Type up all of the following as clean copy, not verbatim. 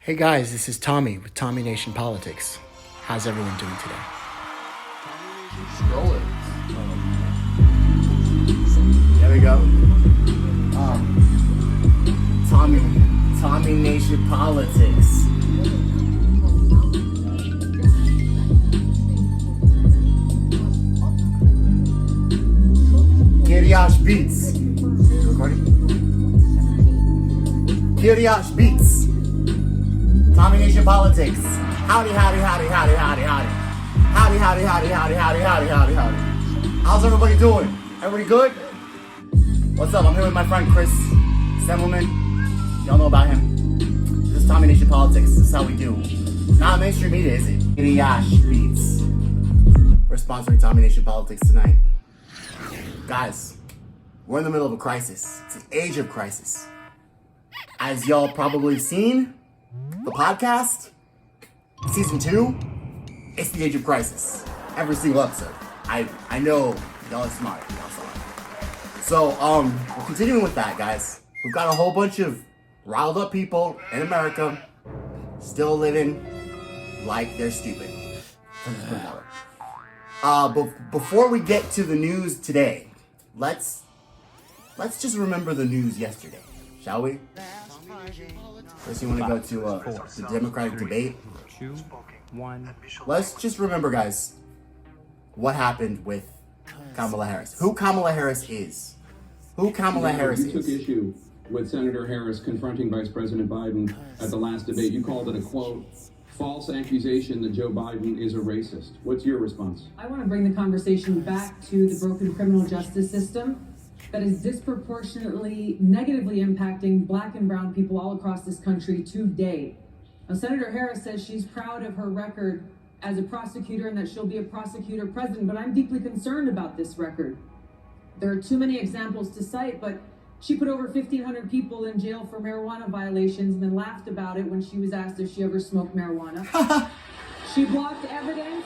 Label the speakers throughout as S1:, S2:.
S1: Hey guys, this is Tommy with Tommy Nation Politics. How's everyone doing today?
S2: Scroll it. There we go. Tommy Nation Politics. Kiriash Beats. Recording? Kiriash Beats. Tommy Nation Politics. Howdy, howdy, howdy, howdy, howdy, howdy. Howdy, howdy, howdy, howdy, howdy, howdy, howdy, howdy. How's everybody doing? Everybody good? What's up? I'm here with my friend Chris Semmelman. Y'all know about him. This is Tommy Nation Politics. This is how we do. Not mainstream media, is it? Kiriash Beats. We're sponsoring Tommy Nation Politics tonight. Guys, we're in the middle of a crisis. It's an age of crisis. As y'all probably have seen, the podcast, season 2, it's the age of crisis. Every single episode. I know y'all are smart. Y'all saw it. So, we're continuing with that, guys. We've got a whole bunch of riled up people in America still living like they're stupid. But before we get to the news today, let's just remember the news yesterday, shall we? First, you want to go to the Democratic debate?
S3: 2, 1.
S2: Let's just remember, guys, what happened with Kamala Harris. Who Kamala Harris is. Who Kamala Harris
S4: You took
S2: is.
S4: issue with Senator Harris confronting Vice President Biden at the last debate. You called it a, quote, false accusation that Joe Biden is a racist. What's your response?
S5: I want to bring the conversation back to the broken criminal justice system that is disproportionately negatively impacting Black and brown people all across this country today. Now, Senator Harris says she's proud of her record as a prosecutor and that she'll be a prosecutor president, but I'm deeply concerned about this record. There are too many examples to cite, but she put over 1,500 people in jail for marijuana violations and then laughed about it when she was asked if she ever smoked marijuana. She blocked evidence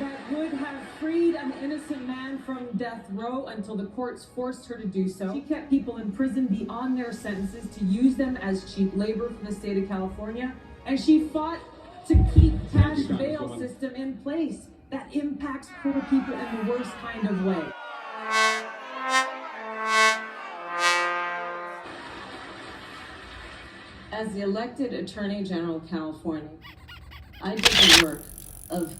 S5: that would have freed an innocent man from death row until the courts forced her to do so. She kept people in prison beyond their sentences to use them as cheap labor for the state of California. And she fought to keep cash bail system in place that impacts poor people in the worst kind of way.
S6: As the elected Attorney General of California, I did the work of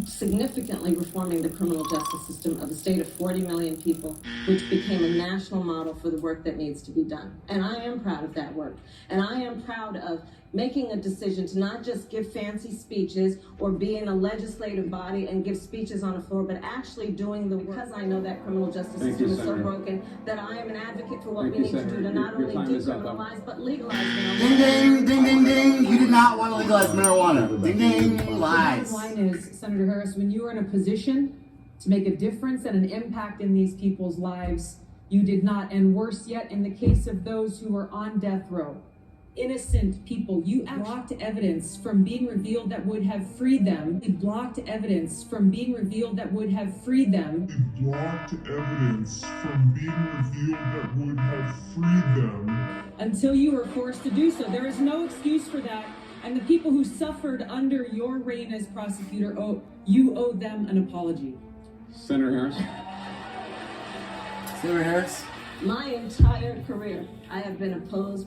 S6: significantly reforming the criminal justice system of a state of 40 million people, which became a national model for the work that needs to be done. And I am proud of that work. And I am proud of making a decision to not just give fancy speeches or be in a legislative body and give speeches on the floor, but actually doing the work. Because I know that criminal justice system is so broken that I am an advocate for what we need to do to not only decriminalize, but legalize marijuana.
S2: Ding, ding, ding, ding, ding. You did not want to legalize marijuana. Ding, ding, lies.
S5: The bottom line is, Senator Harris, when you are in a position to make a difference and an impact in these people's lives, you did not. And worse yet, in the case of those who are on death row, innocent people, you blocked evidence from being revealed that would have freed them. You blocked evidence from being revealed that would have freed them.
S7: You blocked evidence from being revealed that would have freed them.
S5: Until you were forced to do so. There is no excuse for that. And the people who suffered under your reign as prosecutor, you owe them an apology.
S4: Senator Harris?
S2: Senator Harris?
S6: My entire career, I have been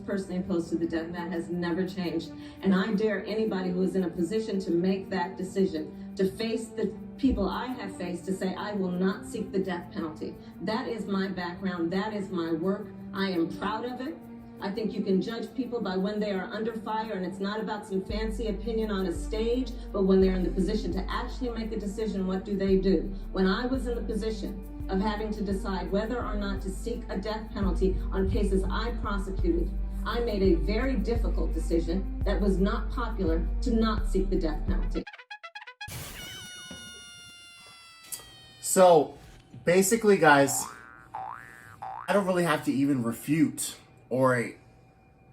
S6: personally opposed to the death. That has never changed. And I dare anybody who is in a position to make that decision, to face the people I have faced, to say, I will not seek the death penalty. That is my background. That is my work. I am proud of it. I think you can judge people by when they are under fire, and it's not about some fancy opinion on a stage, but when they're in the position to actually make a decision, what do they do? When I was in the position of having to decide whether or not to seek a death penalty on cases I prosecuted, I made a very difficult decision that was not popular to not seek the death penalty.
S2: So, basically, guys, I don't really have to even refute or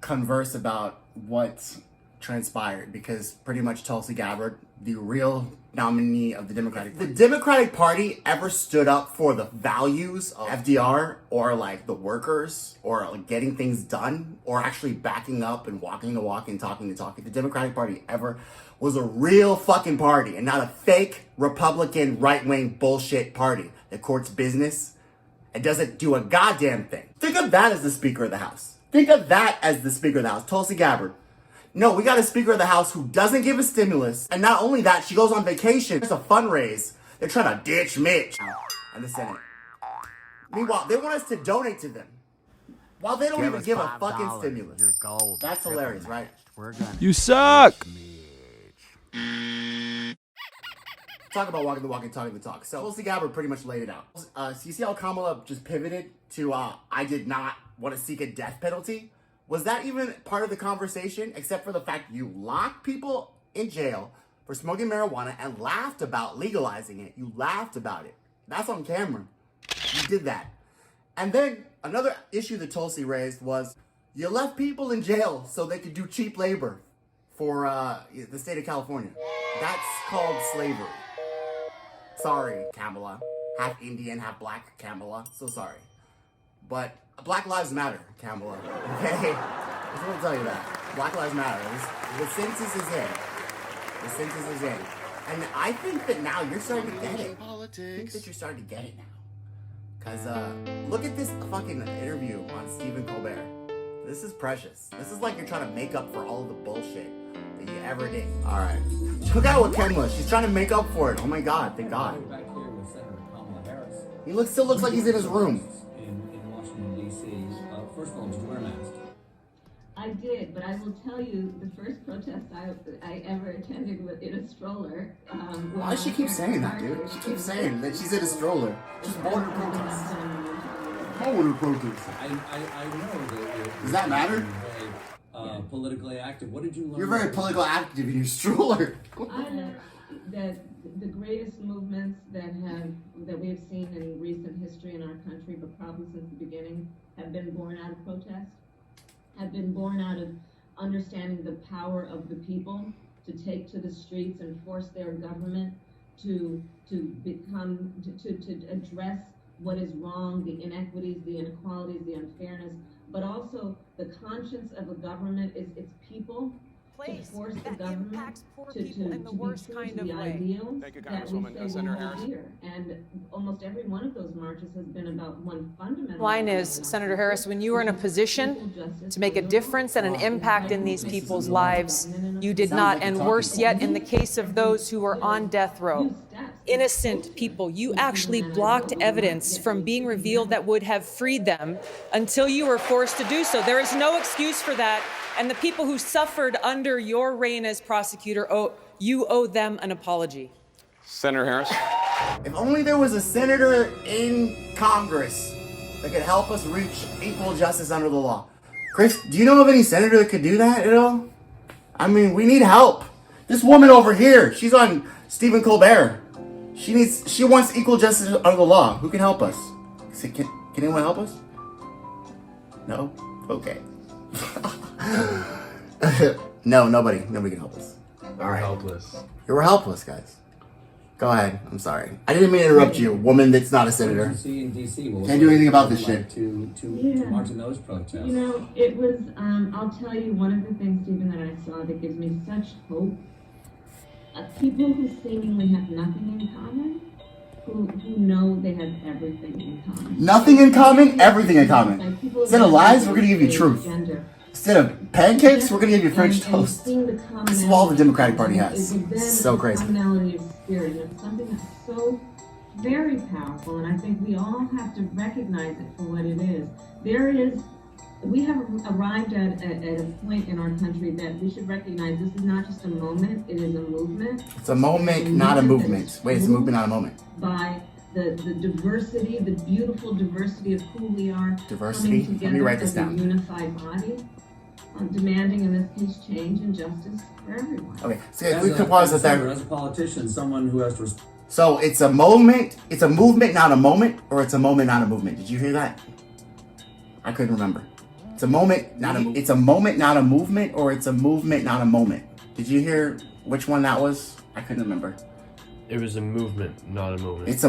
S2: converse about what transpired because pretty much Tulsi Gabbard, the real nominee of the Democratic Party. The Democratic Party ever stood up for the values of FDR or like the workers or like getting things done or actually backing up and walking the walk and talking the talk? If the Democratic Party ever was a real fucking party and not a fake Republican right-wing bullshit party that courts business and doesn't do a goddamn thing. Think of that as the Speaker of the House. Think of that as the Speaker of the House, Tulsi Gabbard. No, we got a Speaker of the House who doesn't give a stimulus. And not only that, she goes on vacation. It's a fundraise. They're trying to ditch Mitch and the Senate. Meanwhile, they want us to donate to them. While they don't even give a fucking stimulus. That's hilarious, right?
S8: You suck!
S2: Talk about walking the walk and talking the talk. So Tulsi Gabbard pretty much laid it out. So you see how Kamala just pivoted to, I did not want to seek a death penalty? Was that even part of the conversation, except for the fact you locked people in jail for smoking marijuana and laughed about legalizing it? You laughed about it. That's on camera. You did that. And then another issue that Tulsi raised was you left people in jail so they could do cheap labor for the state of California. That's called slavery. Sorry, Kamala. Half Indian, half black Kamala. So sorry. But Black Lives Matter, Kamala. Okay? I just want to tell you that. Black Lives Matter. The census is in. The census is in. And I think that now you're starting to get it. I think that you're starting to get it now. Because look at this fucking interview on Stephen Colbert. This is precious. This is like you're trying to make up for all of the bullshit that you ever did. Alright. Look out with Kamala. She's trying to make up for it. Oh my god. Thank God.
S9: Back here with Senator Kamala Harris.
S2: He still looks like he's in his room.
S9: In Washington, D.C. First of all, did you wear a mask?
S6: I did, but I will tell you, the first protest I ever attended was in a stroller.
S2: Why does she keep saying that, dude? She keeps saying that she's in a stroller. Just border protest. Border protest.
S9: I know that
S2: Does that matter?
S9: Very, politically active. What did you learn?
S2: You're very politically active in your stroller.
S6: I know that the greatest movements that we have seen in recent history in our country, but probably since the beginning, have been born out of protest, have been born out of understanding the power of the people to take to the streets and force their government to address what is wrong, the inequities, the inequalities, the unfairness, but also the conscience of a government is its people. To force the government to be true to the ideals that we say we hold dear. And almost every one of those marches has been about one fundamental
S5: Line is, Senator Harris, when you were in a position to make a difference and an impact in these people's lives, you did not. And worse yet, in the case of those who were on death row, innocent people, you actually blocked evidence from being revealed that would have freed them until you were forced to do so. There is no excuse for that. And the people who suffered under your reign as prosecutor, you owe them an apology.
S8: Senator Harris?
S2: If only there was a senator in Congress that could help us reach equal justice under the law. Chris, do you know of any senator that could do that at all? I mean, we need help. This woman over here, she's on Stephen Colbert. She wants equal justice under the law. Who can help us? Can anyone help us? No? Okay. No, nobody can help us. All right.
S3: Helpless.
S2: You were helpless, guys. Go ahead. I'm sorry. I didn't mean to interrupt you, woman that's not a senator.
S9: What did you see in D.C.?
S2: Can't do anything about this shit.
S9: To march in those protests.
S6: You know, it was, I'll tell you one of the things, Stephen, that I saw that gives me such hope. People who seemingly have nothing in common, who know they have everything in common.
S2: Nothing in common, everything in common. Instead of lies, we're going to give you truth. Instead of pancakes, we're going to give you French toast. This is all the Democratic Party has. It's so crazy.
S6: Commonality of spirit, and it's something that's so very powerful, and I think we all have to recognize it for what it is. We have arrived at a point in our country that we should recognize this is not just a moment, it is a movement.
S2: It's a moment, not a movement. Wait, it's a movement, not a moment.
S6: By the diversity, the beautiful diversity of who we are.
S2: Diversity?
S6: Coming
S2: Let me write this
S6: together as
S2: down.
S6: a unified body, demanding in this case change and justice for everyone.
S2: Okay, so we can pause it there.
S9: As a politician, someone who has to...
S2: So it's a moment, it's a movement, not a moment, or it's a moment, not a movement. Did you hear that? I couldn't remember. It's a moment, not a. It's a moment, not a movement, or it's a movement, not a moment. Did you hear which one that was? I couldn't remember.
S8: It was a movement, not a moment.
S2: It's a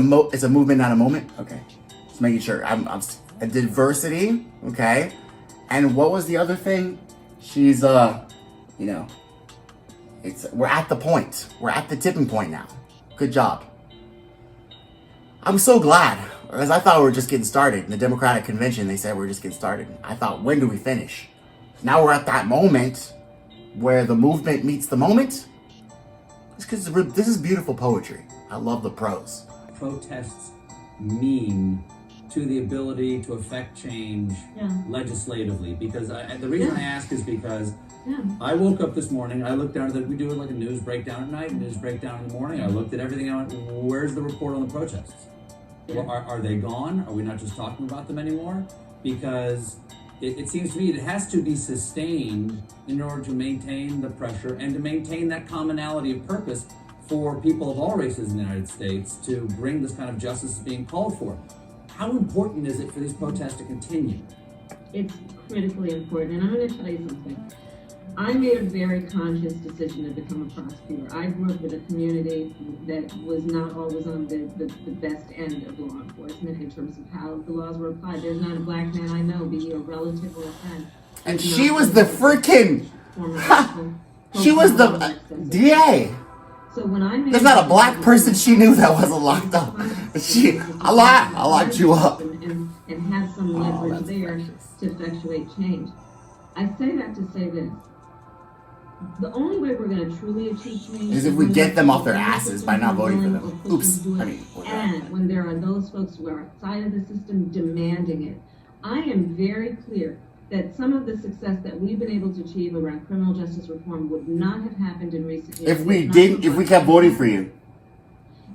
S2: movement, not a moment. Okay, just making sure. I'm a diversity. Okay, and what was the other thing? She's you know, we're at the point. We're at the tipping point now. Good job. I'm so glad, because I thought we were just getting started. In the Democratic Convention, they said we're just getting started. I thought, when do we finish? Now we're at that moment where the movement meets the moment. It's because this is beautiful poetry. I love the prose.
S9: Protests mean to the ability to affect change legislatively? Because the reason I ask is because I woke up this morning, I looked down at we do like a news breakdown at night, news breakdown in the morning. I looked at everything and I went, where's the report on the protests? Well, are they gone? Are we not just talking about them anymore? Because it seems to me it has to be sustained in order to maintain the pressure and to maintain that commonality of purpose for people of all races in the United States to bring this kind of justice being called for. How important is it for these protests to continue?
S6: It's critically important, and I'm going to tell you something. I made a very conscious decision to become a prosecutor. I grew up in a community that was not always on the best end of law enforcement in terms of how the laws were applied. There's not a black man I know, be he a relative or a friend.
S2: And she was the freaking... she was the DA.
S6: So when I made
S2: There's not a black person she knew that wasn't locked up. I locked you up.
S6: And have some leverage there to effectuate change. I say that to say this. The only way we're going to truly achieve change
S2: is if we get them off their asses by not voting for them. Oops.
S6: And when there are those folks who are outside of the system demanding it. I am very clear that some of the success that we've been able to achieve around criminal justice reform would not have happened in recent years.
S2: If we kept voting for you.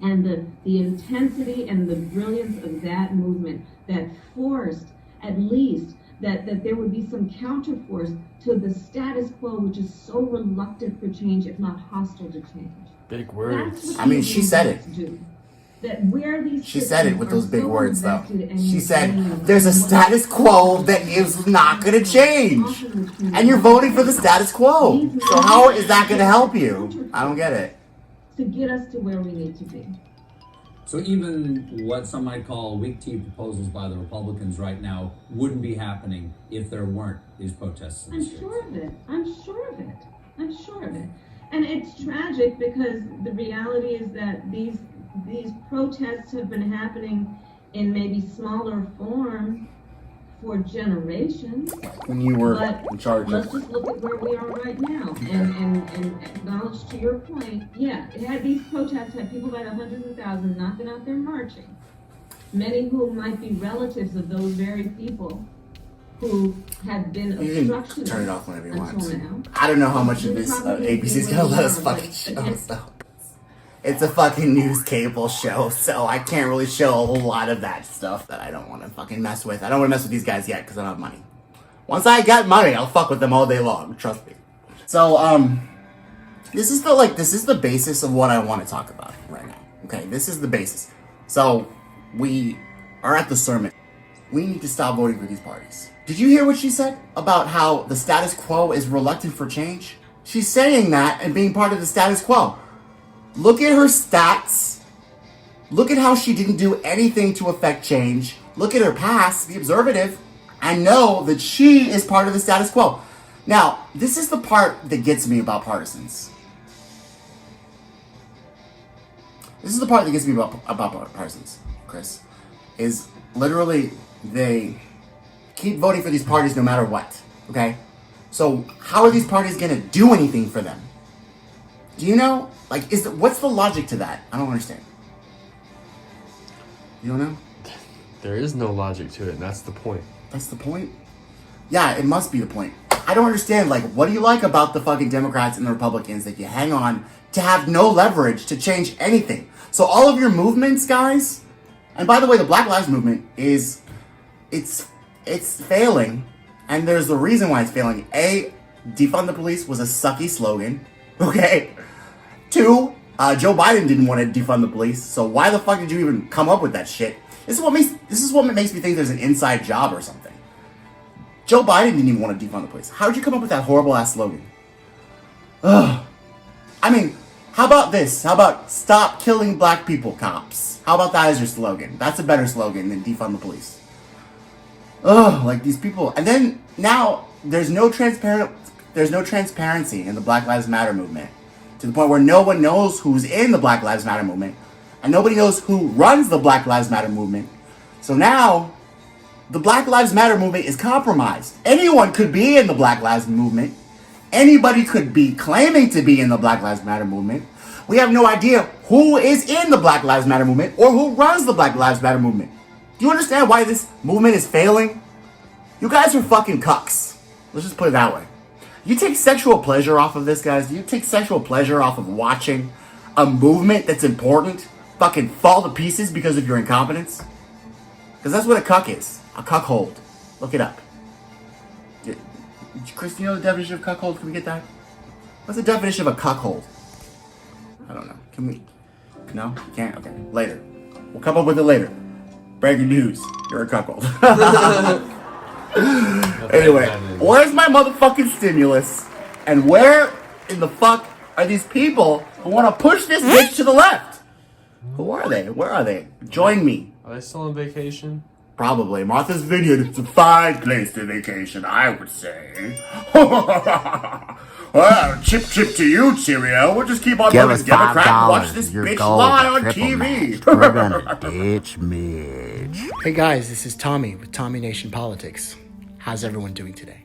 S6: And the intensity and the brilliance of that movement that forced at least that there would be some counterforce to the status quo, which is so reluctant for change, if not hostile to change.
S8: Big words.
S2: I mean, she said it.
S6: That where these
S2: she said it with those big words, though. She said, there's a status quo that is not going to change. And you're voting for the status quo. So how is that going to help you? I don't get it.
S6: To get us to where we need to be.
S9: So even what some might call weak tea proposals by the Republicans right now wouldn't be happening if there weren't these protests.
S6: I'm sure of it. And it's tragic because the reality is that these protests have been happening in maybe smaller form for generations.
S2: When you were in charge of...
S6: Let's just look at where we are right now and acknowledge to your point, these protests had people by the hundreds of thousands not been out there marching. Many who might be relatives of those very people who have been obstructionists. You can turn it off whenever you want. I don't know how much of this ABC's gonna let us fucking show, so... It's a fucking news cable show, so I can't really show a whole lot of that stuff that I don't want to fucking mess with. I don't want to mess with these guys yet because I don't have money. Once I got money, I'll fuck with them all day long. Trust me. So, this is the basis of what I want to talk about right now. Okay, this is the basis. So, we are at the sermon. We need to stop voting for these parties. Did you hear what she said about how the status quo is reluctant for change? She's saying that and being part of the status quo. Look at her stats. Look at how she didn't do anything to affect change. Look at her past, be observative, and know that she is part of the status quo. Now, this is the part that gets me about partisans. This is the part that gets me about partisans, Chris. Is literally they keep voting for these parties no matter what, okay? So how are these parties going to do anything for them? Do you know? What's the logic to that? I don't understand. You don't know?
S8: There is no logic to it, and that's the point.
S2: That's the point? Yeah, it must be the point. I don't understand, what do you like about the fucking Democrats and the Republicans that you hang on to have no leverage to change anything? So all of your movements, guys, and by the way, the Black Lives Movement it's failing, and there's a reason why it's failing. A, defund the police was a sucky slogan, okay? 2, Joe Biden didn't want to defund the police, so why the fuck did you even come up with that shit? This is what makes me think there's an inside job or something. Joe Biden didn't even want to defund the police. How did you come up with that horrible ass slogan? Ugh. I mean, how about this? How about stop killing black people, cops? How about that as your slogan? That's a better slogan than defund the police. Ugh, like these people. And then now there's no transparency in the Black Lives Matter movement, to the point where no one knows who's in the Black Lives Matter movement, and nobody knows who runs the Black Lives Matter movement. So now the Black Lives Matter movement is compromised. Anyone could be in the Black Lives movement. Anybody could be claiming to be in the Black Lives Matter movement. We have no idea who is in the Black Lives Matter movement or who runs the Black Lives Matter movement. Do you understand why this movement is failing? You guys are fucking cucks. Let's just put it that way. You take sexual pleasure off of this, guys? Do you take sexual pleasure off of watching a movement that's important fucking fall to pieces because of your incompetence? Because that's what a cuck is. A cuckold. Look it up. Chris, do you know the definition of cuckold? Can we get that? What's the definition of a cuckold? I don't know. Can we? No? You can't? Okay. Later. We'll come up with it later. Breaking news. You're a cuckold. Anyway, where's my motherfucking stimulus? And where in the fuck are these people who want to push this bitch to the left? Who are they? Where are they? Join me.
S8: Are they still on vacation?
S2: Probably. Martha's Vineyard. It's a fine place to vacation, I would say. Well, chip to you, Cheerio. We'll just keep on
S10: Give
S2: voting
S10: us
S2: Democrat and watch
S10: $5.
S2: this
S10: Your
S2: bitch
S10: goal
S2: lie
S10: is a
S2: on
S10: triple
S2: TV.
S10: match. We're gonna ditch Midge.
S1: Hey guys, this is Tommy with Tommy Nation Politics. How's everyone doing today?